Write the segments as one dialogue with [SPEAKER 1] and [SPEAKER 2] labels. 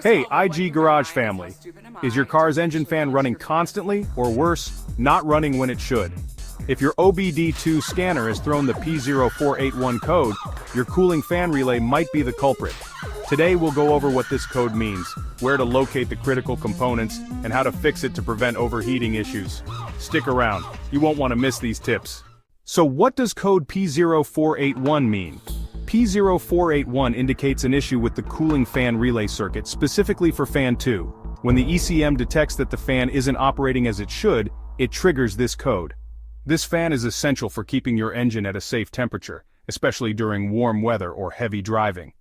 [SPEAKER 1] Hey, IG Garage family. Is your car's engine fan running constantly, or worse, not running when it should? If your obd2 scanner has thrown the P0481 code, your cooling fan relay might be the culprit. Today we'll go over what this code means, where to locate the critical components, and how to fix it to prevent overheating issues. Stick around, you won't want to miss these tips. So what does code P0481 mean? P0481 indicates an issue with the cooling fan relay circuit, specifically for fan 2. When the ECM detects that the fan isn't operating as it should, it triggers this code. This fan is essential for keeping your engine at a safe temperature, especially during warm weather or heavy driving.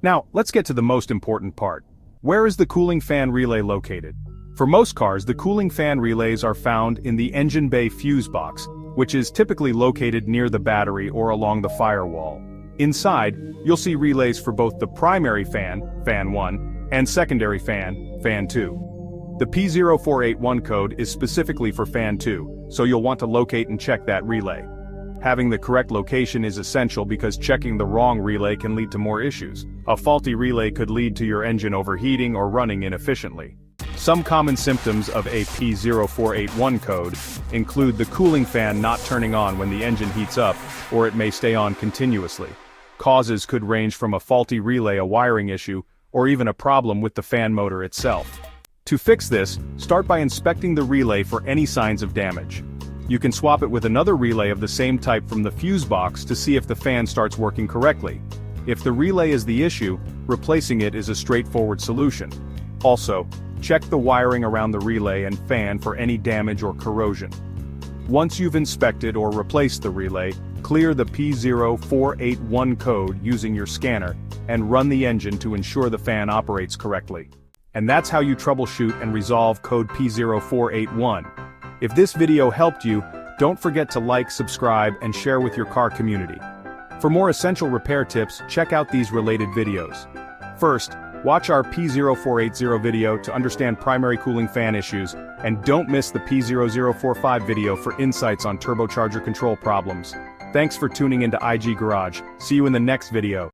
[SPEAKER 1] Now, let's get to the most important part. Where is the cooling fan relay located? For most cars, the cooling fan relays are found in the engine bay fuse box, which is typically located near the battery or along the firewall. Inside, you'll see relays for both the primary fan, fan 1, and secondary fan, fan 2. The P0481 code is specifically for fan 2, so you'll want to locate and check that relay. Having the correct location is essential because checking the wrong relay can lead to more issues. A faulty relay could lead to your engine overheating or running inefficiently. Some common symptoms of a P0481 code include the cooling fan not turning on when the engine heats up, or it may stay on continuously. Causes could range from a faulty relay, a wiring issue, or even a problem with the fan motor itself. To fix this, start by inspecting the relay for any signs of damage. You can swap it with another relay of the same type from the fuse box to see if the fan starts working correctly. If the relay is the issue, replacing it is a straightforward solution. Also, check the wiring around the relay and fan for any damage or corrosion. Once you've inspected or replaced the relay, clear the P0481 code using your scanner, and run the engine to ensure the fan operates correctly. And that's how you troubleshoot and resolve code P0481. If this video helped you, don't forget to like, subscribe, and share with your car community. For more essential repair tips, check out these related videos. First, watch our P0480 video to understand primary cooling fan issues, and don't miss the P0045 video for insights on turbocharger control problems. Thanks for tuning into IG Garage. See you in the next video.